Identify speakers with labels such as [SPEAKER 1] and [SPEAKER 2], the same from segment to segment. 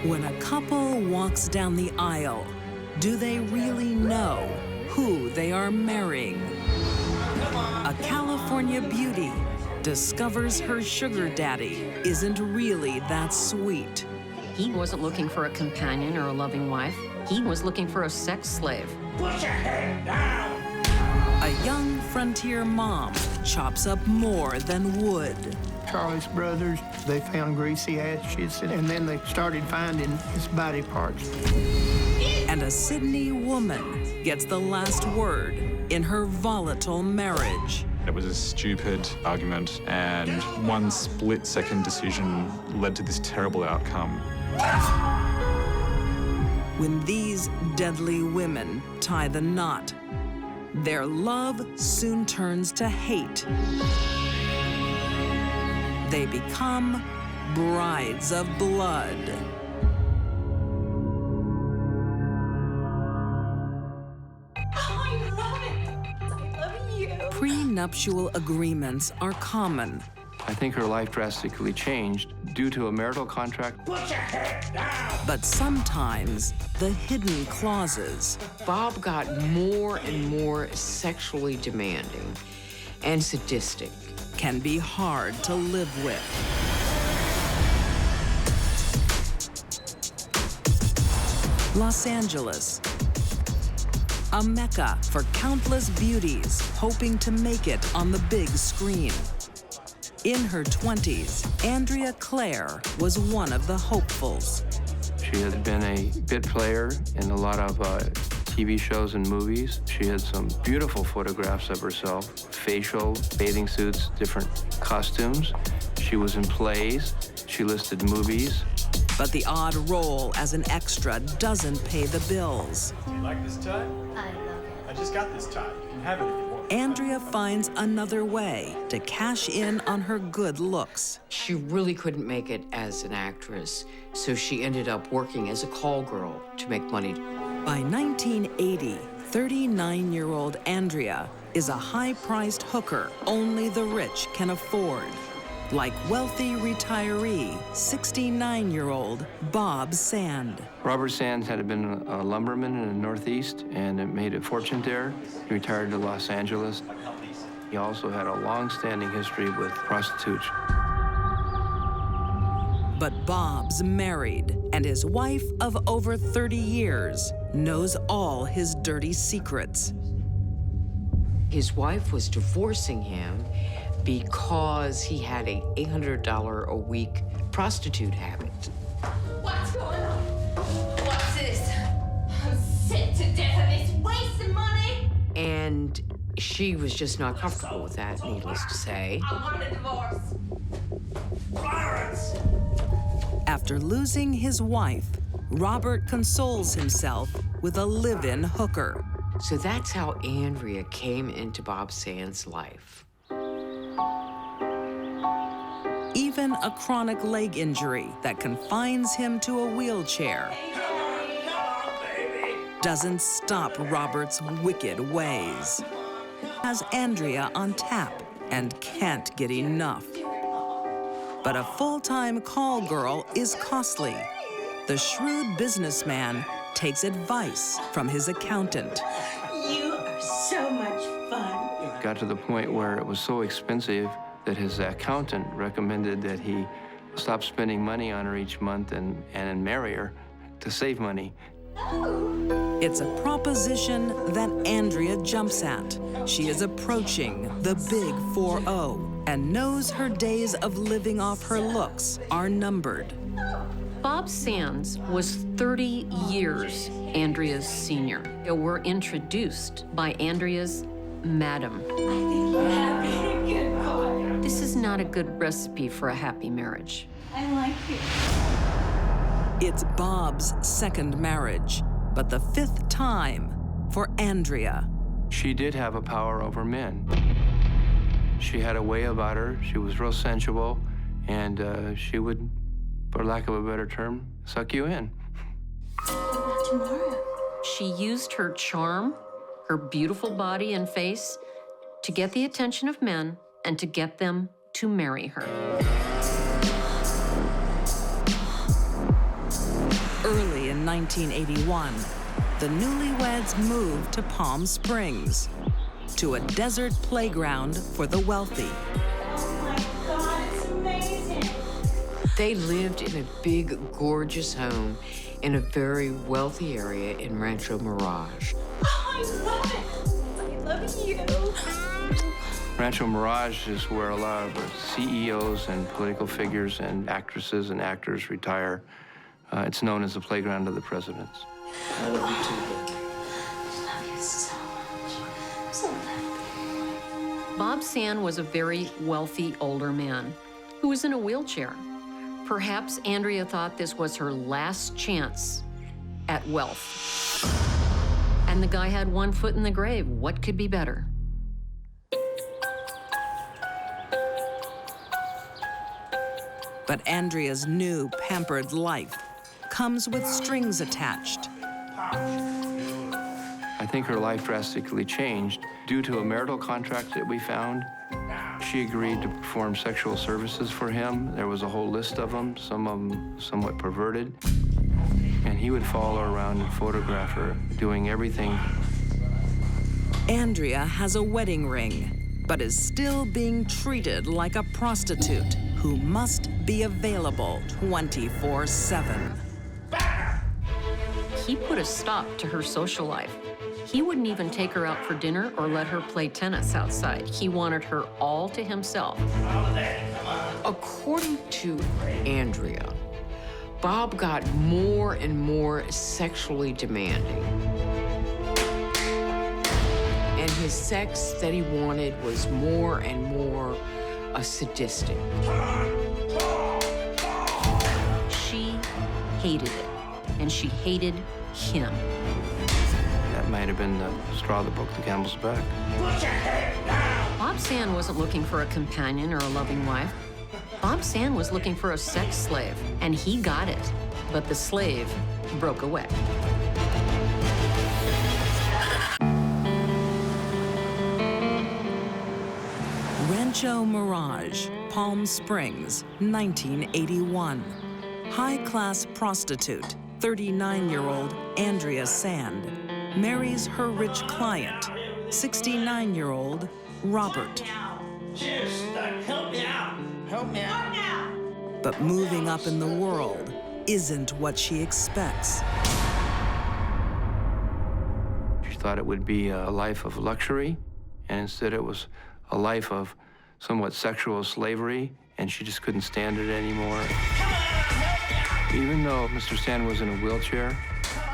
[SPEAKER 1] When a couple walks down the aisle, do they really know who they are marrying? A California beauty discovers her sugar daddy isn't really that sweet.
[SPEAKER 2] He wasn't looking for a companion or a loving wife. He was looking for a sex slave.
[SPEAKER 3] Put your head down!
[SPEAKER 1] A young frontier mom chops up more than wood.
[SPEAKER 4] Charlie's brothers, they found greasy ashes, and then they started finding his body parts.
[SPEAKER 1] And a Sydney woman gets the last word in her volatile marriage.
[SPEAKER 5] It was a stupid argument, and one split-second decision led to this terrible outcome.
[SPEAKER 1] When these deadly women tie the knot, their love soon turns to hate. They become brides of blood.
[SPEAKER 6] I love it. I love you.
[SPEAKER 1] Prenuptial agreements are common.
[SPEAKER 7] I think her life drastically changed due to a marital contract.
[SPEAKER 3] Put your head down!
[SPEAKER 1] But sometimes the hidden clauses
[SPEAKER 8] Bob got more and more sexually demanding and sadistic.
[SPEAKER 1] can be hard to live with. Los Angeles, a mecca for countless beauties hoping to make it on the big screen. In her 20s, Andrea Clare was one of the hopefuls.
[SPEAKER 7] She had been a bit player in a lot of TV shows and movies. She had some beautiful photographs of herself, facial, bathing suits, different costumes. She was in plays. She listed movies.
[SPEAKER 1] But the odd role as an extra doesn't pay the bills.
[SPEAKER 9] Do you like this tie?
[SPEAKER 6] I love it.
[SPEAKER 9] I just got this tie. You can have it if you want.
[SPEAKER 1] Andrea finds another way to cash in on her good looks.
[SPEAKER 8] She really couldn't make it as an actress, so she ended up working as a call girl to make money.
[SPEAKER 1] By 1980, 39-year-old Andrea is a high-priced hooker only the rich can afford. Like wealthy retiree, 69-year-old Bob Sand.
[SPEAKER 7] Robert Sands had been a lumberman in the Northeast and had made a fortune there. He retired to Los Angeles. He also had a long-standing history with prostitutes.
[SPEAKER 1] But Bob's married, and his wife of over 30 years knows all his dirty secrets.
[SPEAKER 8] His wife was divorcing him because he had a $800 a week prostitute habit.
[SPEAKER 6] What's going on? What's this? I'm sick to death of this waste of money.
[SPEAKER 8] And she was just not comfortable with that, needless to say.
[SPEAKER 6] I want a divorce.
[SPEAKER 3] Clarence!
[SPEAKER 1] After losing his wife, Robert consoles himself with a live-in hooker.
[SPEAKER 8] So that's how Andrea came into Bob Sands' life.
[SPEAKER 1] Even a chronic leg injury that confines him to a wheelchair doesn't stop Robert's wicked ways. Has Andrea on tap and can't get enough. But a full-time call girl is costly. The shrewd businessman takes advice from his accountant.
[SPEAKER 6] You are so much fun.
[SPEAKER 7] It got to the point where it was so expensive that his accountant recommended that he stop spending money on her each month and marry her to save money.
[SPEAKER 1] It's a proposition that Andrea jumps at. She is approaching the big 4-0 and knows her days of living off her looks are numbered.
[SPEAKER 2] Bob Sands was 30 years Andrea's senior. They were introduced by Andrea's madam.
[SPEAKER 6] I think you have a good boy.
[SPEAKER 2] This is not a good recipe for a happy marriage.
[SPEAKER 6] I like you.
[SPEAKER 1] It's Bob's second marriage, but the 5th time for Andrea.
[SPEAKER 7] She did have a power over men. She had a way about her. She was real sensual, and she would, for lack of a better term, suck you in.
[SPEAKER 6] What about tomorrow?
[SPEAKER 2] She used her charm, her beautiful body and face, to get the attention of men and to get them to marry her.
[SPEAKER 1] in 1981, the newlyweds moved to Palm Springs, to a desert playground for the wealthy.
[SPEAKER 6] Oh my God, it's amazing.
[SPEAKER 8] They lived in a big, gorgeous home in a very wealthy area in Rancho Mirage.
[SPEAKER 6] Oh, I love it. I love you.
[SPEAKER 7] Rancho Mirage is where a lot of CEOs and political figures and actresses and actors retire. It's known as the playground of the presidents.
[SPEAKER 6] I love you so much. I'm so happy.
[SPEAKER 2] Bob Sand was a very wealthy older man who was in a wheelchair. Perhaps Andrea thought this was her last chance at wealth. And the guy had one foot in the grave. What could be better?
[SPEAKER 1] But Andrea's new pampered life comes with strings attached.
[SPEAKER 7] I think her life drastically changed due to a marital contract that we found. She agreed to perform sexual services for him. There was a whole list of them, some of them somewhat perverted. And he would follow her around and photograph her, doing everything.
[SPEAKER 1] Andrea has a wedding ring, but is still being treated like a prostitute who must be available 24/7.
[SPEAKER 2] He put a stop to her social life. He wouldn't even take her out for dinner or let her play tennis outside. He wanted her all to himself.
[SPEAKER 8] According to Andrea, Bob got more and more sexually demanding. And his sex that he wanted was more and more sadistic.
[SPEAKER 2] She hated it, and she hated him.
[SPEAKER 7] That might have been the straw that broke the camel's back.
[SPEAKER 3] Put your head down.
[SPEAKER 2] Bob Sand wasn't looking for a companion or a loving wife. Bob Sand was looking for a sex slave, and he got it. But the slave broke away.
[SPEAKER 1] Rancho Mirage, Palm Springs, 1981. High-class prostitute, 39-year-old Andrea Sand, marries her rich client, 69-year-old Robert.
[SPEAKER 3] Just help me out. Help me out.
[SPEAKER 1] But moving up in the world isn't what she expects.
[SPEAKER 7] She thought it would be a life of luxury, and instead it was a life of somewhat sexual slavery, and she just couldn't stand it anymore. Even though Mr. Sand was in a wheelchair,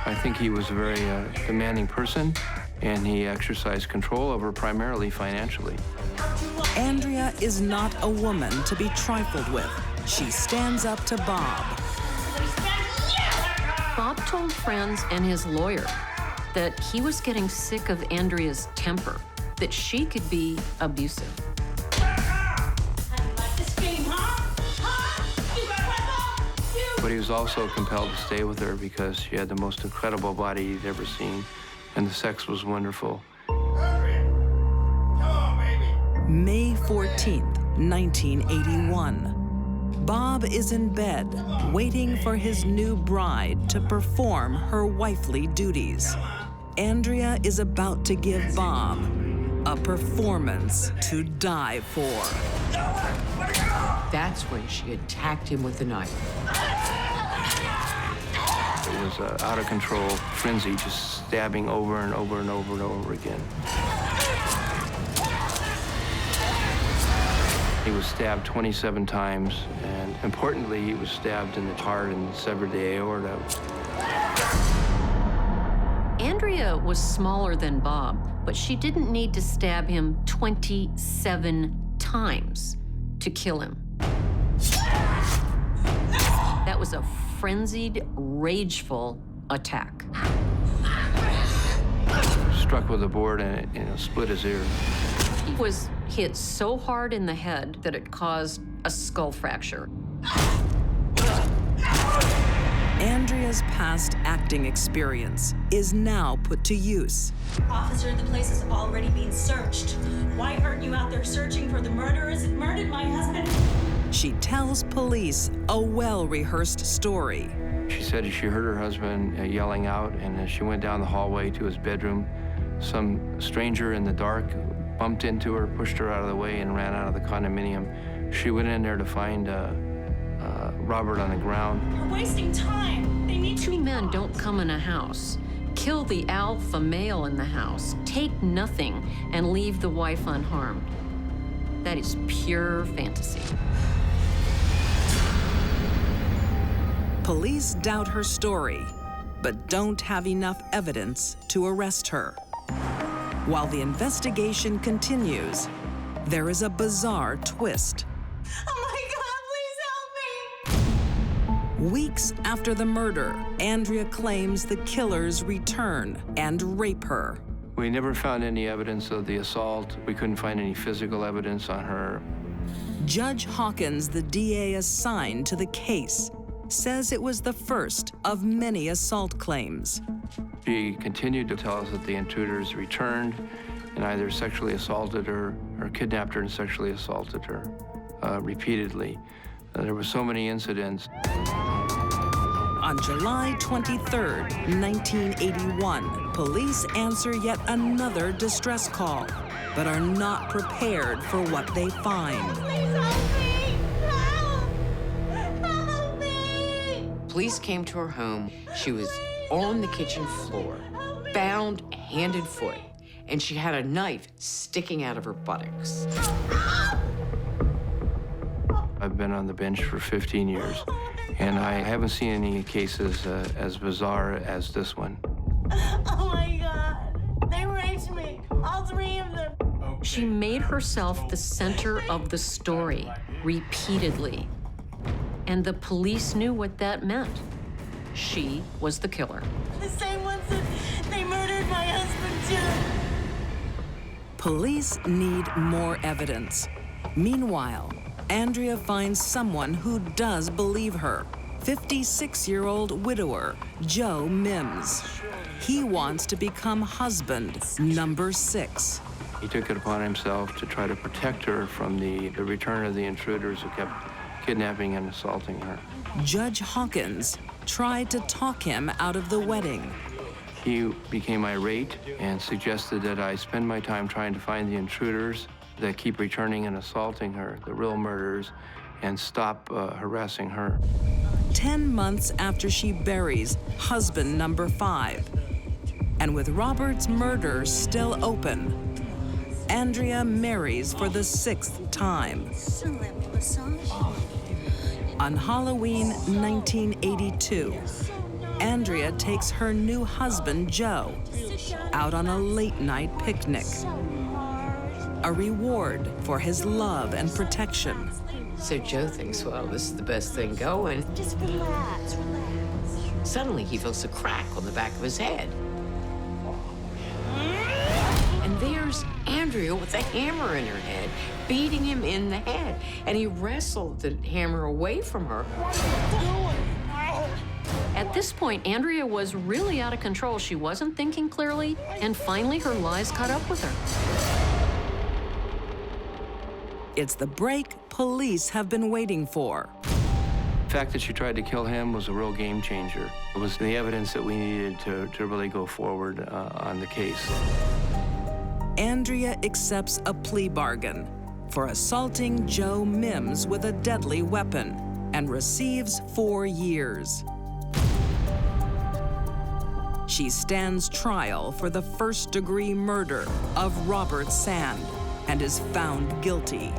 [SPEAKER 7] I think he was a very demanding person, and he exercised control over primarily financially.
[SPEAKER 1] Andrea is not a woman to be trifled with. She stands up to Bob.
[SPEAKER 2] Bob told friends and his lawyer that he was getting sick of Andrea's temper, that she could be abusive.
[SPEAKER 7] But he was also compelled to stay with her because she had the most incredible body he'd ever seen, and the sex was wonderful.
[SPEAKER 1] May 14th, 1981. Bob is in bed, waiting for his new bride to perform her wifely duties. Andrea is about to give Bob a performance to die for.
[SPEAKER 8] That's when she attacked him with a knife.
[SPEAKER 7] It was an out-of-control frenzy, just stabbing over and over and over and over again. He was stabbed 27 times, and importantly, he was stabbed in the heart and severed the aorta.
[SPEAKER 2] Andrea was smaller than Bob, but she didn't need to stab him 27 times to kill him. That was a frenzied, rageful attack.
[SPEAKER 7] Struck with a board and it split his ear.
[SPEAKER 2] He was hit so hard in the head that it caused a skull fracture.
[SPEAKER 1] Andrea's past acting experience is now put to use.
[SPEAKER 10] Officer, the place is already being searched. Why aren't you out there searching for the murderers that murdered my husband?
[SPEAKER 1] She tells police a well-rehearsed story,
[SPEAKER 7] She said she heard her husband yelling out, and as she went down the hallway to his bedroom, some stranger in the dark bumped into her, pushed her out of the way, and ran out of the condominium. She went in there to find Robert on the ground.
[SPEAKER 10] You're wasting time. They need to
[SPEAKER 2] Two
[SPEAKER 10] be
[SPEAKER 2] men
[SPEAKER 10] caught.
[SPEAKER 2] don't come in a house, kill the alpha male in the house, take nothing, and leave the wife unharmed. That is pure fantasy.
[SPEAKER 1] Police doubt her story, but don't have enough evidence to arrest her. While the investigation continues, there is a bizarre twist.
[SPEAKER 10] Oh my God, please help me!
[SPEAKER 1] Weeks after the murder, Andrea claims the killers return and rape her.
[SPEAKER 7] We never found any evidence of the assault. We couldn't find any physical evidence on her.
[SPEAKER 1] Judge Hawkins, the DA assigned to the case, says it was the first of many assault claims.
[SPEAKER 7] She continued to tell us that the intruders returned and either sexually assaulted her or kidnapped her and sexually assaulted her repeatedly. There were so many incidents.
[SPEAKER 1] On July 23rd, 1981, police answer yet another distress call, but are not prepared for what they find.
[SPEAKER 10] Please help me! Help! Help me!
[SPEAKER 8] Police came to her home. She was on the kitchen floor, bound hand and foot, and she had a knife sticking out of her buttocks.
[SPEAKER 7] I've been on the bench for 15 years, and I haven't seen any cases as bizarre as this one.
[SPEAKER 10] Oh my God! They raped me! All three of them!
[SPEAKER 2] She made herself the center of the story repeatedly. And the police knew what that meant. She was the killer.
[SPEAKER 10] The same ones that they murdered my husband too!
[SPEAKER 1] Police need more evidence. Meanwhile, Andrea finds someone who does believe her. 56-year-old widower, Joe Mims. He wants to become husband number 6.
[SPEAKER 7] He took it upon himself to try to protect her from the return of the intruders who kept kidnapping and assaulting her.
[SPEAKER 1] Judge Hawkins tried to talk him out of the wedding.
[SPEAKER 7] He became irate and suggested that I spend my time trying to find the intruders that keep returning and assaulting her, the real murderers, and stop harassing her.
[SPEAKER 1] 10 months after she buries husband number 5, and with Robert's murder still open, Andrea marries for the 6th time. On Halloween 1982, Andrea takes her new husband, Joe, out on a late-night picnic. A reward for his love and protection.
[SPEAKER 8] So Joe thinks, well, this is the best thing going.
[SPEAKER 10] Just relax, relax.
[SPEAKER 8] Suddenly, he feels a crack on the back of his head. And there's Andrea with a hammer in her head, beating him in the head. And he wrestled the hammer away from her.
[SPEAKER 2] At this point, Andrea was really out of control. She wasn't thinking clearly, and finally her lies caught up with her.
[SPEAKER 1] It's the break police have been waiting for.
[SPEAKER 7] The fact that she tried to kill him was a real game changer. It was the evidence that we needed to really go forward on the case.
[SPEAKER 1] Andrea accepts a plea bargain for assaulting Joe Mims with a deadly weapon and receives 4 years. She stands trial for the first-degree murder of Robert Sand and is found guilty.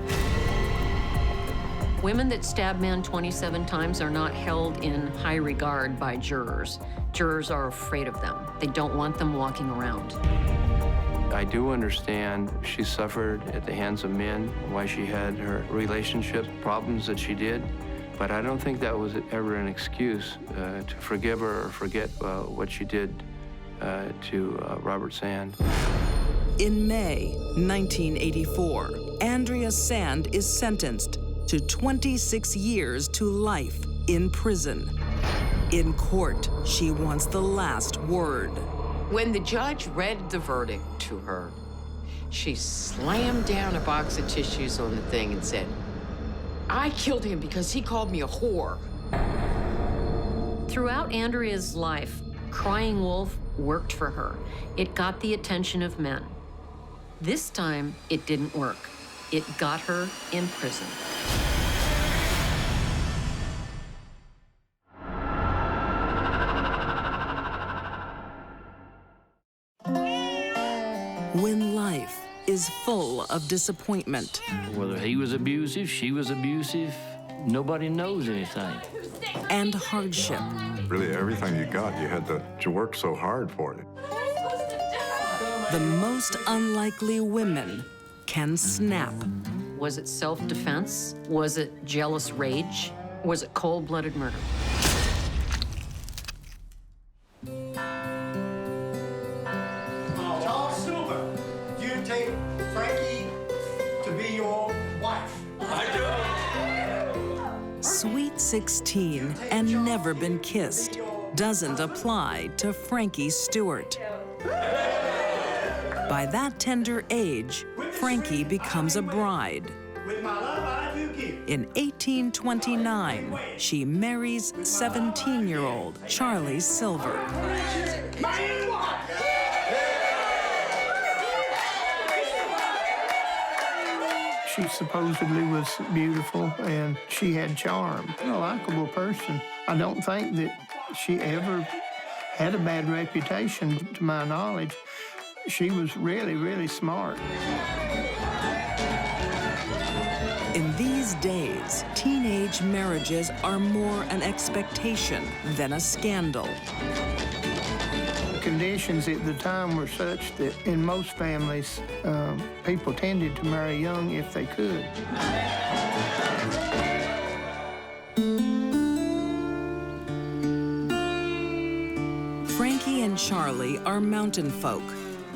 [SPEAKER 2] Women that stab men 27 times are not held in high regard by jurors. Jurors are afraid of them. They don't want them walking around.
[SPEAKER 7] I do understand she suffered at the hands of men, why she had her relationship problems that she did, but I don't think that was ever an excuse to forgive her or forget what she did to Robert Sand.
[SPEAKER 1] In May 1984, Andrea Sand is sentenced to 26 years to life in prison. In court, she wants the last word.
[SPEAKER 8] When the judge read the verdict to her, she slammed down a box of tissues on the thing and said, "I killed him because he called me a whore."
[SPEAKER 2] Throughout Andrea's life, crying wolf worked for her. It got the attention of men. This time, it didn't work. It got her in prison.
[SPEAKER 1] When life is full of disappointment
[SPEAKER 11] Whether he was abusive, she was abusive, nobody knows anything.
[SPEAKER 1] and hardship,
[SPEAKER 12] Really, everything you got, you had to work so hard for it.
[SPEAKER 1] the most unlikely women can snap.
[SPEAKER 2] Was it self-defense? Was it jealous rage? Was it cold-blooded murder?
[SPEAKER 3] Charles Silver, do you take Frankie to be your wife?
[SPEAKER 1] Sweet 16 and never been kissed doesn't apply to Frankie Stewart. By that tender age, Frankie becomes a bride.
[SPEAKER 3] With my love, I do give.
[SPEAKER 1] In 1829, she marries 17-year-old Charlie Silver.
[SPEAKER 3] My wife!
[SPEAKER 4] She supposedly was beautiful and she had charm. A likable person. I don't think that she ever had a bad reputation, to my knowledge. She was really, really smart.
[SPEAKER 1] In these days, teenage marriages are more an expectation than a scandal.
[SPEAKER 4] Conditions at the time were such that in most families, people tended to marry young if they could.
[SPEAKER 1] Frankie and Charlie are mountain folk,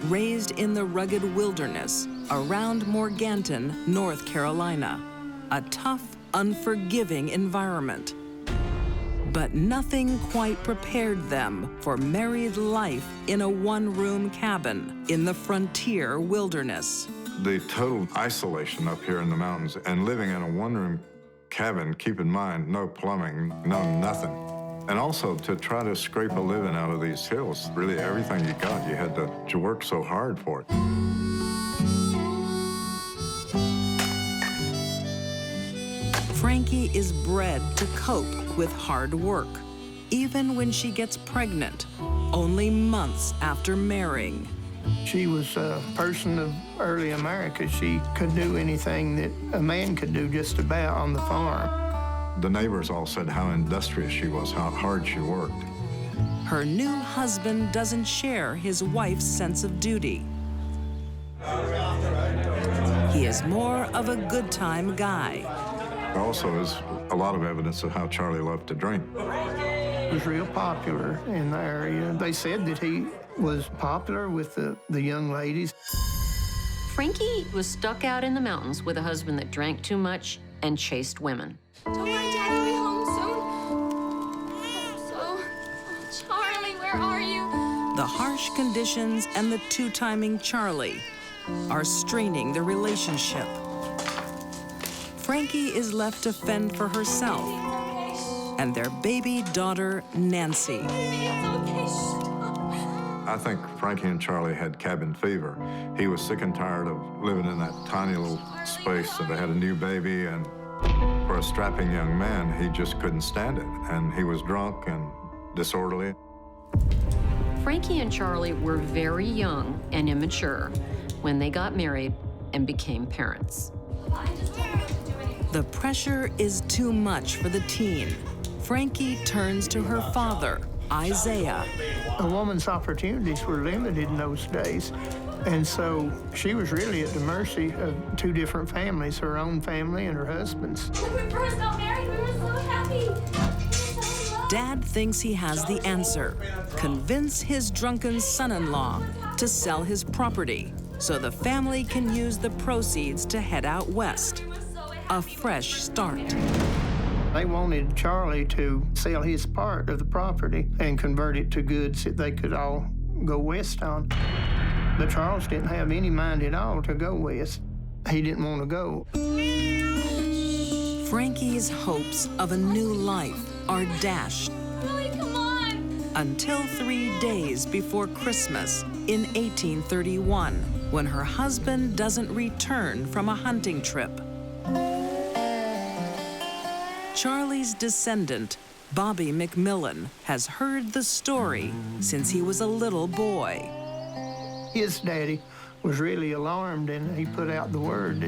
[SPEAKER 1] raised in the rugged wilderness around Morganton, North Carolina, a tough, unforgiving environment. But nothing quite prepared them for married life in a one-room cabin in the frontier wilderness.
[SPEAKER 12] The total isolation up here in the mountains and living in a one-room cabin, keep in mind, no plumbing, no nothing. And also to try to scrape a living out of these hills, really everything you got, you had to work so hard for it.
[SPEAKER 1] Frankie is bred to cope with hard work, even when she gets pregnant, only months after marrying.
[SPEAKER 4] She was a person of early America. She could do anything that a man could do just about on the farm.
[SPEAKER 12] The neighbors all said how industrious she was, how hard she worked.
[SPEAKER 1] Her new husband doesn't share his wife's sense of duty. He is more of a good time guy.
[SPEAKER 12] There also is a lot of evidence of how Charlie loved to drink.
[SPEAKER 4] He was real popular in the area. They said that he was popular with the young ladies.
[SPEAKER 2] Frankie was stuck out in the mountains with a husband that drank too much and chased women.
[SPEAKER 6] Don't worry, Dad, we'll be home soon. So, Charlie, where are you?
[SPEAKER 1] The harsh conditions and the two-timing Charlie are straining the relationship. Frankie is left to fend for herself and their baby daughter, Nancy.
[SPEAKER 12] I think Frankie and Charlie had cabin fever. He was sick and tired of living in that tiny little space, so they had a new baby, and for a strapping young man, he just couldn't stand it, and he was drunk and disorderly.
[SPEAKER 2] Frankie and Charlie were very young and immature when they got married and became parents.
[SPEAKER 1] The pressure is too much for the teen. Frankie turns to her father, Isaiah.
[SPEAKER 4] A woman's opportunities were limited in those days, and so she was really at the mercy of two different families, her own family and her husband's.
[SPEAKER 6] When we first got married, we were so happy.
[SPEAKER 1] Dad thinks he has the answer. Convince his drunken son-in-law to sell his property so the family can use the proceeds to head out west. A fresh start.
[SPEAKER 4] They wanted Charlie to sell his part of the property and convert it to goods that they could all go west on. But Charles didn't have any mind at all to go west. He didn't want to go.
[SPEAKER 1] Frankie's hopes of a new life are dashed.
[SPEAKER 6] Really, come
[SPEAKER 1] Until 3 days before Christmas in 1831, when her husband doesn't return from a hunting trip. Charlie's descendant, Bobby McMillan, has heard the story since he was a little boy.
[SPEAKER 4] His daddy was really alarmed, and he put out the word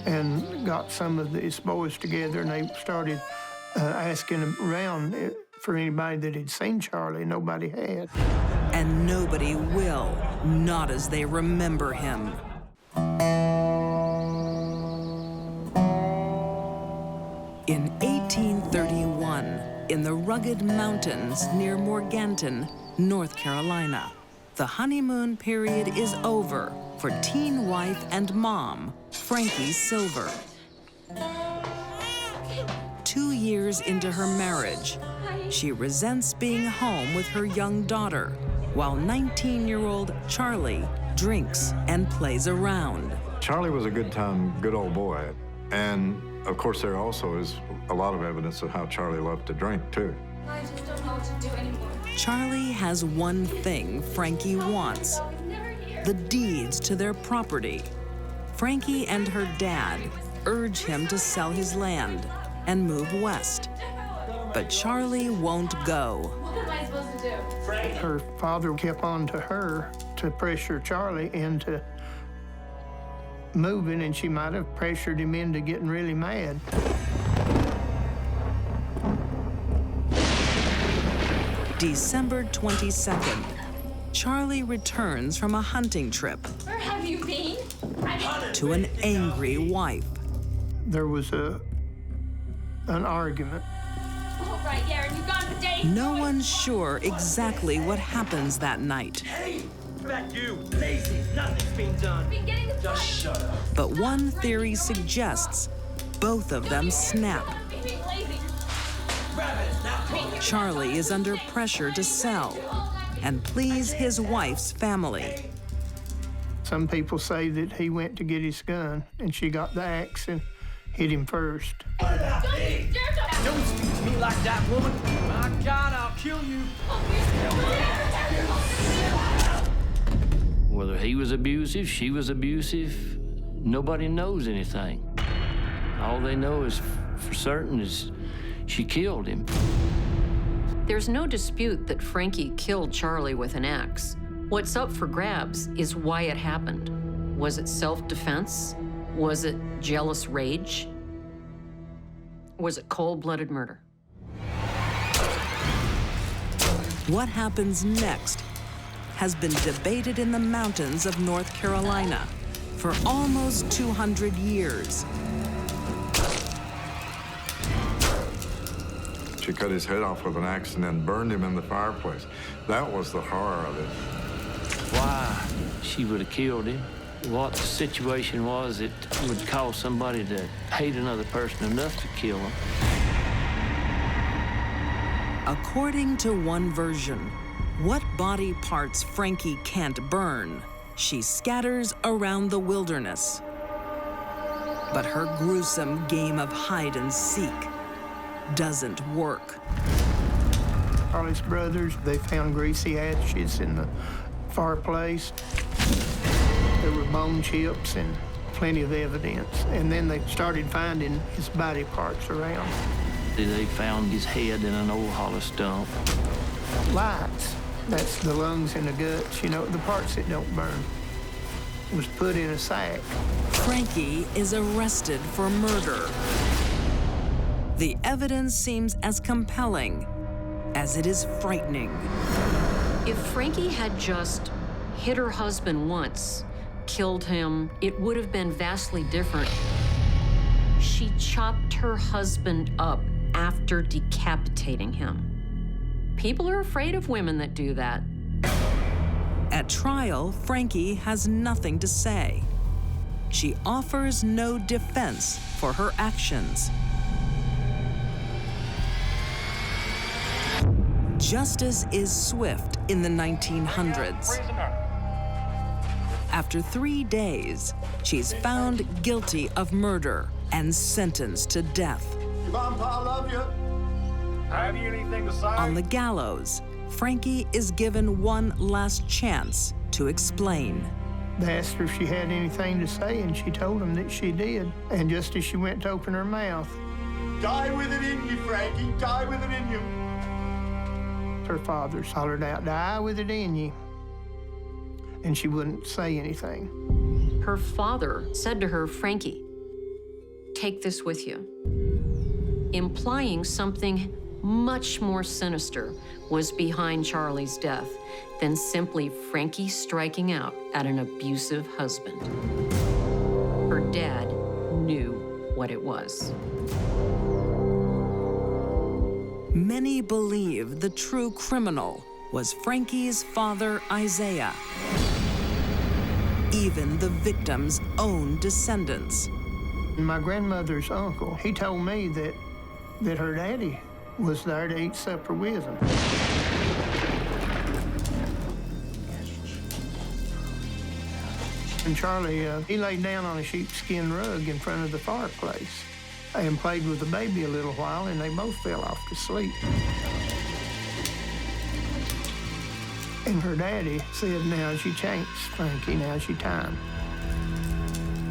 [SPEAKER 4] and got some of his boys together, and they started asking around for anybody that had seen Charlie. Nobody had.
[SPEAKER 1] And nobody will, not as they remember him. In 1831, in the rugged mountains near Morganton, North Carolina, the honeymoon period is over for teen wife and mom, Frankie Silver. 2 years into her marriage, she resents being home with her young daughter, while 19-year-old Charlie drinks and plays around.
[SPEAKER 12] Charlie was a good time, good old boy. And of course, there also is a lot of evidence of how Charlie loved to drink, too.
[SPEAKER 6] I just don't know what to do anymore.
[SPEAKER 1] Charlie has one thing Frankie wants: the deeds to their property. Frankie and her dad urge him to sell his land and move west. But Charlie won't go.
[SPEAKER 6] What am I supposed to do?
[SPEAKER 4] Her father kept on to her to pressure Charlie into moving, and she might have pressured him into getting really mad.
[SPEAKER 1] December 22nd, Charlie returns from a hunting trip
[SPEAKER 6] Where have you been?
[SPEAKER 1] to an angry wife.
[SPEAKER 4] There was an argument.
[SPEAKER 6] Oh, right, yeah, and you've gone for days.
[SPEAKER 1] No one's sure exactly what happens that night.
[SPEAKER 13] Hey, back you, lazy, nothing's being done.
[SPEAKER 6] Been getting the
[SPEAKER 13] Just shut up.
[SPEAKER 1] But one theory suggests both of them snap.
[SPEAKER 6] being lazy.
[SPEAKER 1] Charlie is under pressure to sell and please his wife's family.
[SPEAKER 4] Some people say that he went to get his gun, and she got the axe and hit him first.
[SPEAKER 13] Don't speak to me like that, woman. My God, I'll kill you.
[SPEAKER 11] Whether he was abusive, she was abusive, nobody knows anything. All they know is for certain is she killed him.
[SPEAKER 2] There's no dispute that Frankie killed Charlie with an axe. What's up for grabs is why it happened. Was it self-defense? Was it jealous rage? Was it cold-blooded murder?
[SPEAKER 1] What happens next has been debated in the mountains of North Carolina for almost 200 years.
[SPEAKER 12] She cut his head off with an axe and then burned him in the fireplace. That was the horror of it.
[SPEAKER 11] Why she would have killed him, what the situation was that would cause somebody to hate another person enough to kill him.
[SPEAKER 1] According to one version, what body parts Frankie can't burn, she scatters around the wilderness. But her gruesome game of hide and seek doesn't work.
[SPEAKER 4] Charlie's brothers, they found greasy ashes in the fireplace. There were bone chips and plenty of evidence. And then they started finding his body parts around.
[SPEAKER 11] They found his head in an old hollow stump.
[SPEAKER 4] Lights, that's the lungs and the guts, you know, the parts that don't burn, was put in a sack.
[SPEAKER 1] Frankie is arrested for murder. The evidence seems as compelling as it is frightening.
[SPEAKER 2] If Frankie had just hit her husband once, killed him, it would have been vastly different. She chopped her husband up after decapitating him. People are afraid of women that do that.
[SPEAKER 1] At trial, Frankie has nothing to say. She offers no defense for her actions. Justice is swift in the 1900s. After 3 days, she's found guilty of murder and sentenced to death.
[SPEAKER 3] Your mom, Pa, love you.
[SPEAKER 9] Have you anything to say?
[SPEAKER 1] On the gallows, Frankie is given one last chance to explain.
[SPEAKER 4] They asked her if she had anything to say, and she told them that she did. And just as she went to open her mouth,
[SPEAKER 3] Die with it in you, Frankie. Die with it in you.
[SPEAKER 4] her father hollered out, "Die with it in you." And she wouldn't say anything.
[SPEAKER 2] Her father said to her, "Frankie, take this with you," implying something much more sinister was behind Charlie's death than simply Frankie striking out at an abusive husband. Her dad knew what it was.
[SPEAKER 1] Many believe the true criminal was Frankie's father, Isaiah. Even the victim's own descendants.
[SPEAKER 4] My grandmother's uncle, he told me that her daddy was there to eat supper with him. And Charlie, he laid down on a sheepskin rug in front of the fireplace and played with the baby a little while, and they both fell off to sleep. And her daddy said, "Now's your chance, Frankie, now's your time."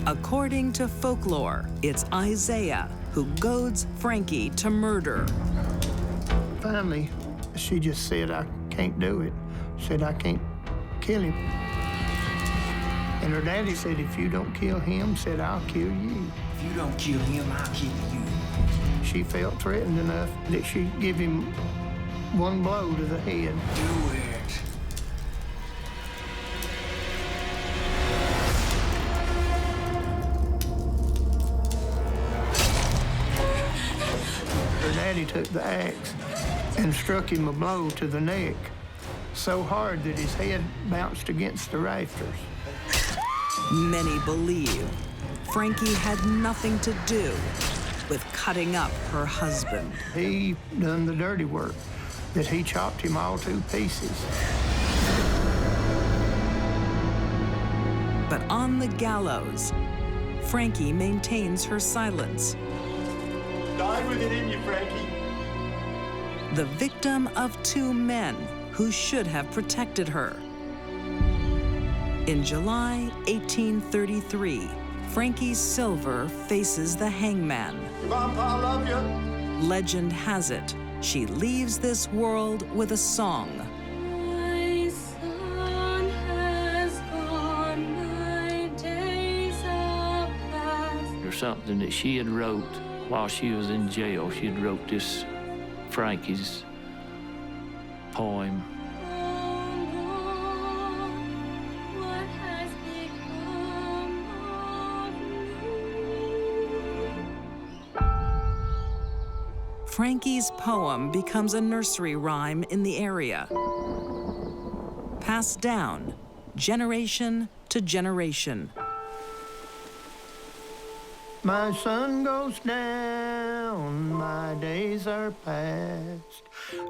[SPEAKER 1] According to folklore, it's Isaiah who goads Frankie to murder.
[SPEAKER 4] Finally, she just said, "I can't do it." Said, "I can't kill him." And her daddy said, "If you don't kill him," said, "I'll kill you."
[SPEAKER 13] If you don't kill him, I'll kill you.
[SPEAKER 4] She felt threatened enough that she'd give him one blow to the head.
[SPEAKER 13] Do it.
[SPEAKER 4] Her daddy took the axe and struck him a blow to the neck so hard that his head bounced against the rafters.
[SPEAKER 1] Many believe Frankie had nothing to do with cutting up her husband.
[SPEAKER 4] He done the dirty work, that he chopped him all to pieces.
[SPEAKER 1] But on the gallows, Frankie maintains her silence.
[SPEAKER 3] Die with it in you, Frankie.
[SPEAKER 1] The victim of two men who should have protected her. In July 1833, Frankie Silver faces the hangman.
[SPEAKER 3] Grandpa, I love you.
[SPEAKER 1] Legend has it, she leaves this world with a song.
[SPEAKER 6] My son has gone, my days are past.
[SPEAKER 11] Or something that she had wrote while she was in jail. She had wrote this Frankie's poem.
[SPEAKER 1] Frankie's poem becomes a nursery rhyme in the area, passed down generation to generation.
[SPEAKER 4] My sun goes down, my days are past,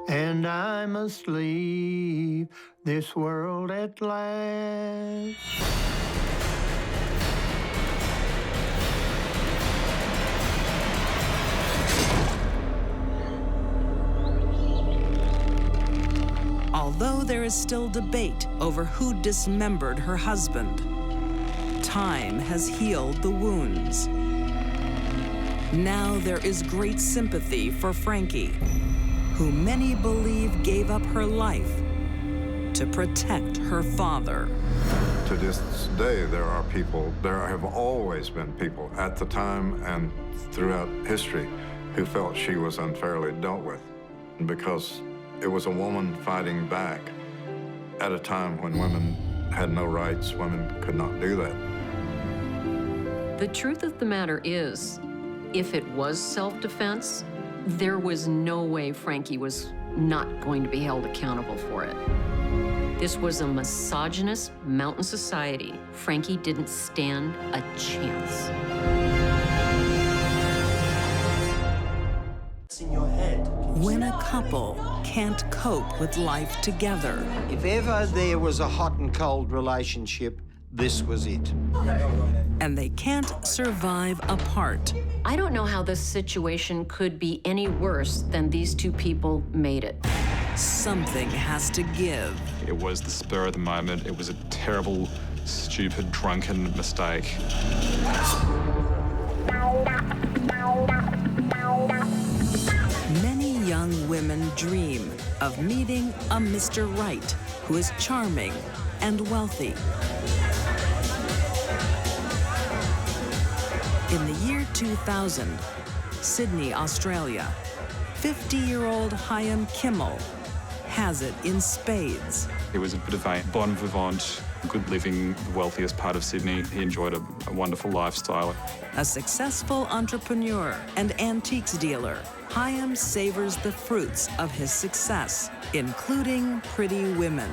[SPEAKER 4] and I must leave this world at last.
[SPEAKER 1] Although there is still debate over who dismembered her husband, time has healed the wounds. Now there is great sympathy for Frankie, who many believe gave up her life to protect her father.
[SPEAKER 12] To this day, there have always been people at the time and throughout history who felt she was unfairly dealt with because it was a woman fighting back at a time when women had no rights. Women could not do that.
[SPEAKER 2] The truth of the matter is, if it was self-defense, there was no way Frankie was not going to be held accountable for it. This was a misogynist mountain society. Frankie didn't stand a chance.
[SPEAKER 13] It's in your head.
[SPEAKER 1] When a couple can't cope with life together,
[SPEAKER 14] If ever there was a hot and cold relationship, this was it.
[SPEAKER 1] and they can't survive apart,
[SPEAKER 2] I don't know how this situation could be any worse than these two people made it.
[SPEAKER 1] something has to give.
[SPEAKER 5] It was the spur of the moment. It was a terrible, stupid, drunken mistake.
[SPEAKER 1] Many young women dream of meeting a Mr. Right who is charming and wealthy. In the year 2000, Sydney, Australia, 50-year-old Chaim Kimmel has it in spades.
[SPEAKER 5] He was a bit of a bon vivant, good living, the wealthiest part of Sydney. He enjoyed a wonderful lifestyle.
[SPEAKER 1] A successful entrepreneur and antiques dealer, Chaim savors the fruits of his success, including pretty women.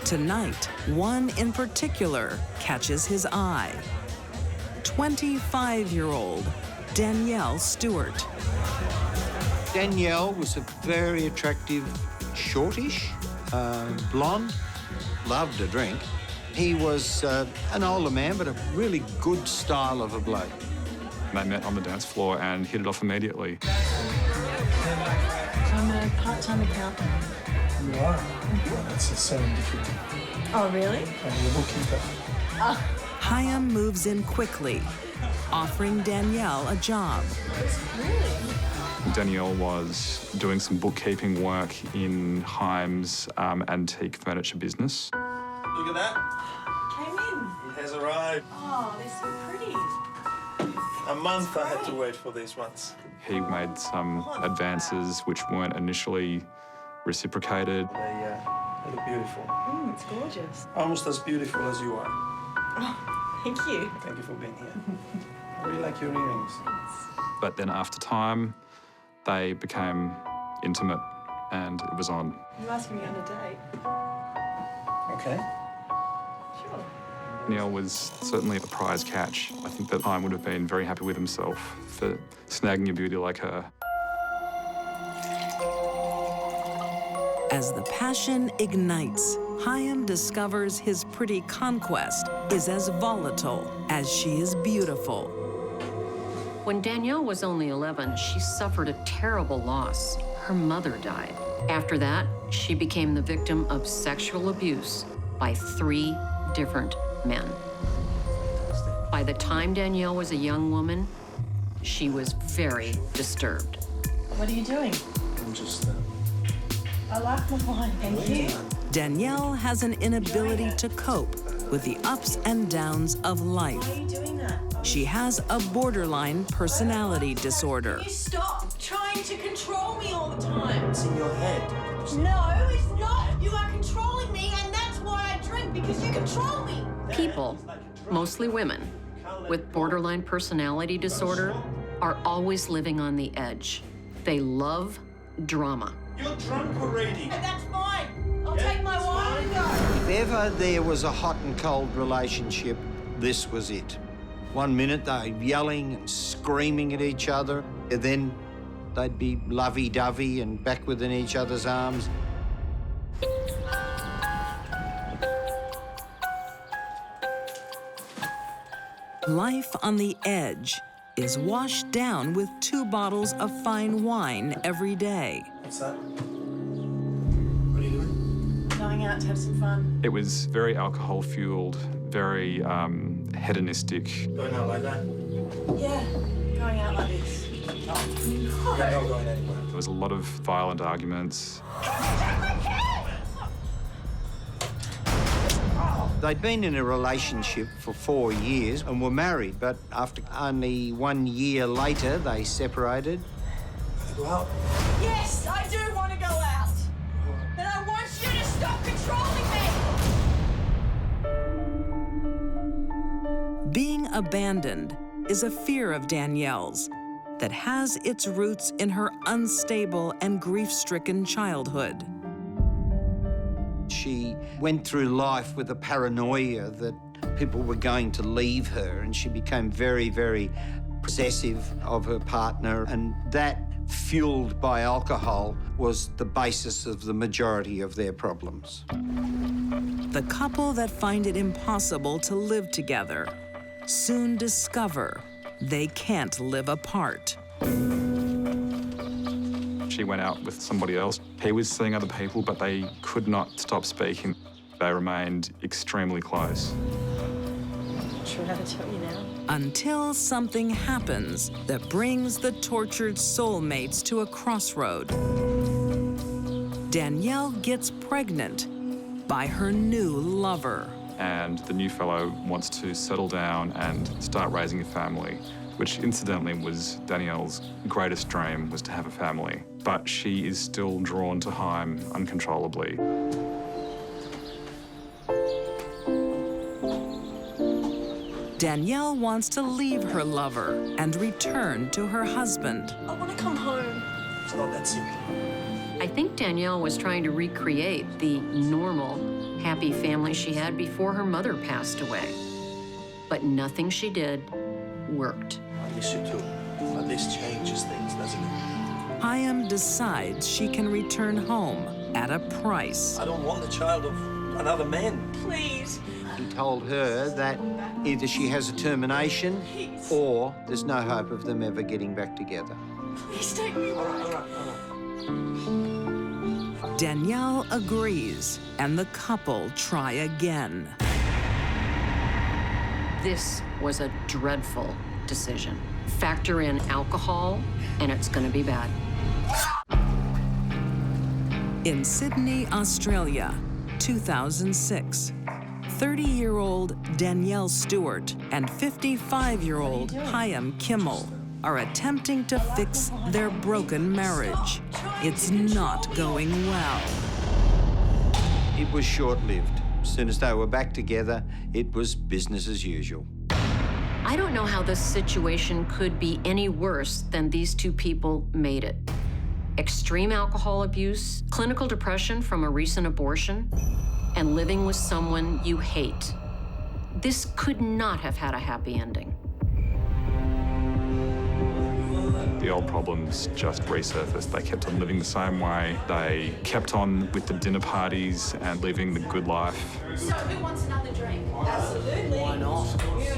[SPEAKER 1] Tonight, one in particular catches his eye. 25-year-old Danielle Stewart.
[SPEAKER 14] Danielle was a very attractive, shortish, blonde, loved to drink. He was an older man, but a really good style of a bloke.
[SPEAKER 5] They met on the dance floor and hit it off immediately.
[SPEAKER 10] I'm a part-time accountant.
[SPEAKER 9] You are? Well, that's a serendipity.
[SPEAKER 10] Oh, really?
[SPEAKER 9] I'm your bookkeeper.
[SPEAKER 1] Chaim moves in quickly, offering Danielle a job.
[SPEAKER 10] Really?
[SPEAKER 5] Danielle was doing some bookkeeping work in Chaim's antique furniture business.
[SPEAKER 9] Look at that.
[SPEAKER 10] Came in.
[SPEAKER 9] It has arrived.
[SPEAKER 10] Oh, they're so pretty.
[SPEAKER 9] A month I had to wait for these ones.
[SPEAKER 5] He made some advances which weren't initially reciprocated.
[SPEAKER 9] They look beautiful.
[SPEAKER 10] It's gorgeous.
[SPEAKER 9] Almost as beautiful as you are.
[SPEAKER 10] Oh, thank you.
[SPEAKER 9] Thank you for being here. I really like your earrings.
[SPEAKER 5] But then after time, they became intimate and it was on.
[SPEAKER 10] You asking me on a date?
[SPEAKER 9] Okay.
[SPEAKER 10] Sure.
[SPEAKER 5] Neil was certainly a prize catch. I think that Chaim would have been very happy with himself for snagging a beauty like her.
[SPEAKER 1] As the passion ignites, Chaim discovers his pretty conquest is as volatile as she is beautiful.
[SPEAKER 2] When Danielle was only 11, she suffered a terrible loss. Her mother died. After that, she became the victim of sexual abuse by 3 different men. By the time Danielle was a young woman, she was very disturbed.
[SPEAKER 10] What are you doing?
[SPEAKER 9] I'm just...
[SPEAKER 10] I like my wine, thank you.
[SPEAKER 1] Danielle has an inability to cope with the ups and downs of life.
[SPEAKER 10] Why are you doing that?
[SPEAKER 1] She has a borderline personality disorder.
[SPEAKER 10] Can you stop trying to control me all the time?
[SPEAKER 9] It's in your head.
[SPEAKER 10] No, it's not. You are controlling me, and that's why I drink, because you control me.
[SPEAKER 2] People, mostly women, with borderline personality disorder are always living on the edge. They love drama.
[SPEAKER 9] You're drunk already.
[SPEAKER 10] And that's fine. I'll take my wine and go.
[SPEAKER 14] If ever there was a hot and cold relationship, this was it. One minute they're yelling and screaming at each other, and then they'd be lovey-dovey and back within each other's arms.
[SPEAKER 1] Life on the edge is washed down with 2 bottles of fine wine every day.
[SPEAKER 9] What's that? What are you doing?
[SPEAKER 10] Going out to have some fun.
[SPEAKER 5] It was very alcohol-fueled, very hedonistic.
[SPEAKER 9] Going out like that?
[SPEAKER 10] Yeah, going out like this.
[SPEAKER 9] You're not going anywhere.
[SPEAKER 5] There was a lot of violent arguments.
[SPEAKER 14] They'd been in a relationship for 4 years and were married, but after only 1 year later, they separated.
[SPEAKER 9] Go out.
[SPEAKER 10] Yes, I do want to go out. But I want you to stop controlling me.
[SPEAKER 1] Being abandoned is a fear of Danielle's that has its roots in her unstable and grief-stricken childhood.
[SPEAKER 14] She went through life with a paranoia that people were going to leave her, and she became very, very possessive of her partner, and that, fueled by alcohol, was the basis of the majority of their problems.
[SPEAKER 1] The couple that find it impossible to live together soon discover they can't live apart.
[SPEAKER 5] She she went out with somebody else. He was seeing other people, but they could not stop speaking. They remained extremely close.
[SPEAKER 10] Should I tell you now?
[SPEAKER 1] Until something happens that brings the tortured soulmates to a crossroad. Danielle gets pregnant by her new lover.
[SPEAKER 5] And the new fellow wants to settle down and start raising a family, which incidentally was Danielle's greatest dream, was to have a family. But she is still drawn to Chaim uncontrollably.
[SPEAKER 1] Danielle wants to leave her lover and return to her husband.
[SPEAKER 10] I want to come home.
[SPEAKER 9] It's not that simple.
[SPEAKER 2] I think Danielle was trying to recreate the normal, happy family she had before her mother passed away. But nothing she did worked.
[SPEAKER 9] I miss you too. But this changes things, doesn't it?
[SPEAKER 1] Chaim decides she can return home at a price.
[SPEAKER 9] I don't want the child of another man.
[SPEAKER 10] Please.
[SPEAKER 14] He told her that either she has a termination or there's no hope of them ever getting back together.
[SPEAKER 10] Please take me back.
[SPEAKER 1] Danielle agrees, and the couple try again.
[SPEAKER 2] This was a dreadful decision. Factor in alcohol, and it's going to be bad.
[SPEAKER 1] In Sydney, Australia, 2006, 30-year-old Danielle Stewart and 55-year-old Chaim Kimmel are attempting to fix their broken marriage. It's not going well.
[SPEAKER 14] It was short-lived. As soon as they were back together, it was business as usual.
[SPEAKER 2] I don't know how this situation could be any worse than these two people made it. Extreme alcohol abuse, clinical depression from a recent abortion, and living with someone you hate. This could not have had a happy ending.
[SPEAKER 5] The old problems just resurfaced. They kept on living the same way. They kept on with the dinner parties and living the good life.
[SPEAKER 6] So who wants another drink?
[SPEAKER 10] Absolutely.
[SPEAKER 9] Why not?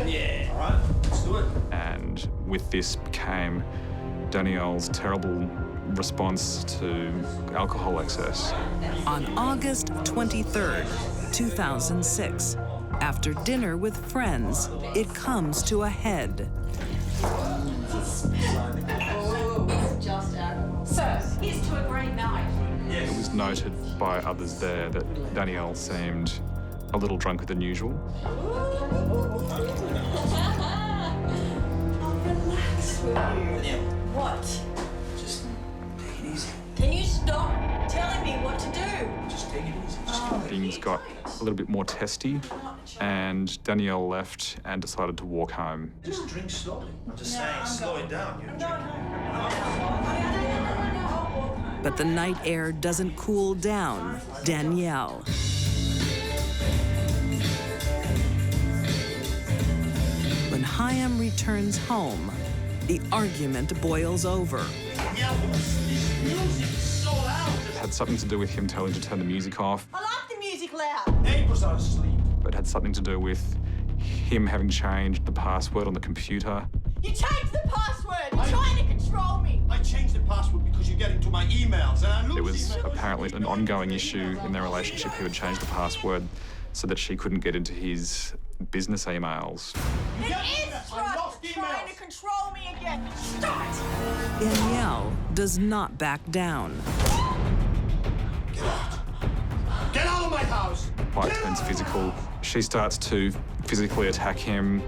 [SPEAKER 9] Yeah. All right, let's do it.
[SPEAKER 5] And with this came Danielle's terrible response to alcohol excess.
[SPEAKER 1] On August 23rd, 2006, after dinner with friends, it comes to a head.
[SPEAKER 6] Sir, here's to a great night.
[SPEAKER 5] It was noted by others there that Danielle seemed a little drunker than usual.
[SPEAKER 10] Relax with you. What?
[SPEAKER 9] Just take it easy.
[SPEAKER 10] Can you stop telling me what to do?
[SPEAKER 9] Just take it easy.
[SPEAKER 5] Things got a little bit more testy, and Danielle left and decided to walk home.
[SPEAKER 9] Just drink slowly. I'm just saying, slow it down. You're drinking.
[SPEAKER 1] But the night air doesn't cool down Danielle. When Chaim returns home, the argument boils over.
[SPEAKER 5] It had something to do with him telling to turn the music off.
[SPEAKER 10] I like the music loud.
[SPEAKER 9] Neighbors are asleep.
[SPEAKER 5] It had something to do with him having changed the password on the computer.
[SPEAKER 10] You changed the password. You're trying to control me.
[SPEAKER 9] I changed the password because you get into my emails and I lose
[SPEAKER 5] There was
[SPEAKER 9] emails.
[SPEAKER 5] apparently an ongoing issue in their relationship. He would change the password so that she couldn't get into his business emails.
[SPEAKER 10] It is right. You're trying to control me again. Stop it.
[SPEAKER 1] Danielle does not back down.
[SPEAKER 9] Get out. Get out of my house.
[SPEAKER 5] Fight turns physical. She starts to physically attack him.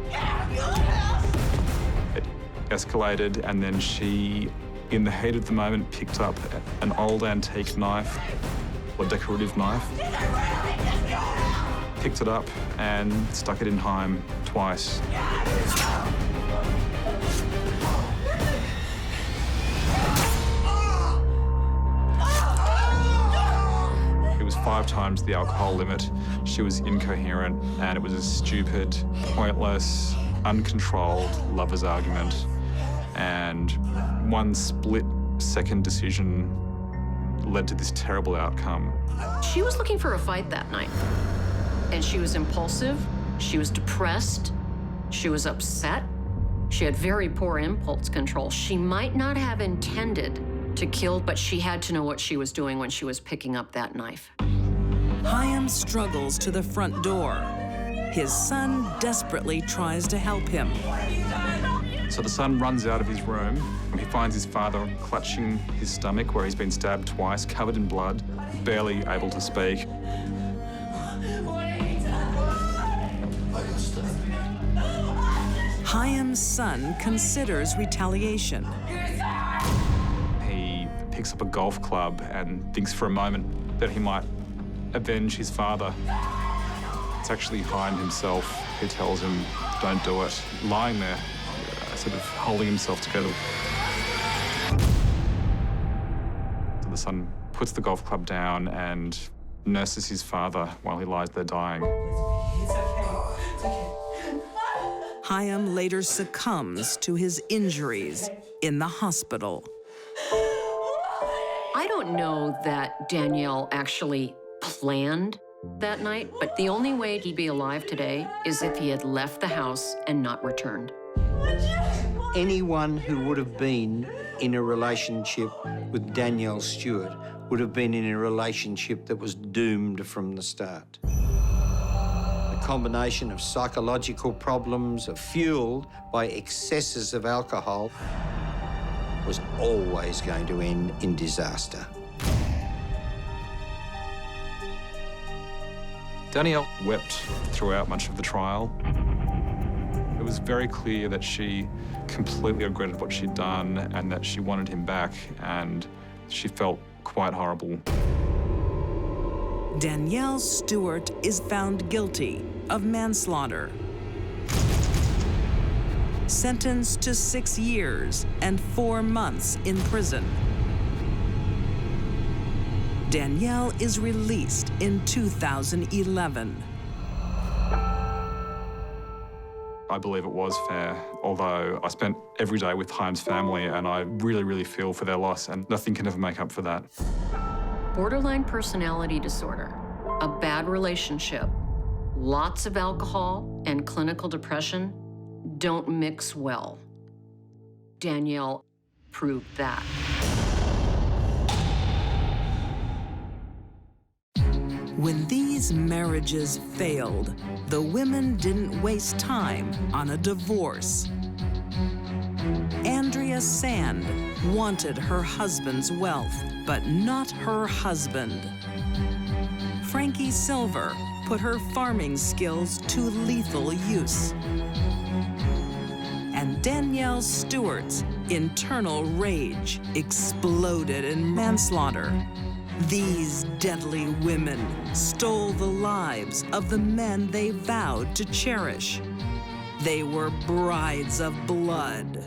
[SPEAKER 5] It escalated, and then she, in the heat of the moment, picked up an old antique knife, or decorative knife, picked it up and stuck it in Chaim twice. It was 5 times the alcohol limit. She was incoherent, and it was a stupid, pointless, uncontrolled lover's argument. And one split-second decision led to this terrible outcome.
[SPEAKER 2] She was looking for a fight that night. And she was impulsive, she was depressed, she was upset, she had very poor impulse control. She might not have intended to kill, but she had to know what she was doing when she was picking up that knife.
[SPEAKER 1] Hyam struggles to the front door. His son desperately tries to help him.
[SPEAKER 5] So the son runs out of his room. He finds his father clutching his stomach where he's been stabbed twice, covered in blood, barely able to speak.
[SPEAKER 1] Hyam's son considers retaliation.
[SPEAKER 5] He picks up a golf club and thinks for a moment that he might avenge his father. It's actually Hyam himself who tells him, don't do it, lying there, sort of holding himself together. So the son puts the golf club down and nurses his father while he lies there dying.
[SPEAKER 3] It's okay. It's okay.
[SPEAKER 1] Hyam later succumbs to his injuries in the hospital.
[SPEAKER 2] I don't know that Danielle actually planned that night, but the only way he'd be alive today is if he had left the house and not returned.
[SPEAKER 14] Anyone who would have been in a relationship with Danielle Stewart would have been in a relationship that was doomed from the start. A combination of psychological problems fueled by excesses of alcohol was always going to end in disaster.
[SPEAKER 5] Danielle wept throughout much of the trial. It was very clear that she completely regretted what she'd done and that she wanted him back, and she felt quite horrible.
[SPEAKER 1] Danielle Stewart is found guilty of manslaughter. Sentenced to 6 years and 4 months in prison. Danielle is released in 2011.
[SPEAKER 5] I believe it was fair, although I spent every day with Hyam's family and I really, really feel for their loss, and nothing can ever make up for that.
[SPEAKER 2] Borderline personality disorder, a bad relationship, lots of alcohol, and clinical depression don't mix well. Danielle proved that.
[SPEAKER 1] When these marriages failed, the women didn't waste time on a divorce. Andrea Sand wanted her husband's wealth, but not her husband. Frankie Silver put her farming skills to lethal use. And Danielle Stewart's internal rage exploded in manslaughter. These deadly women stole the lives of the men they vowed to cherish. They were brides of blood.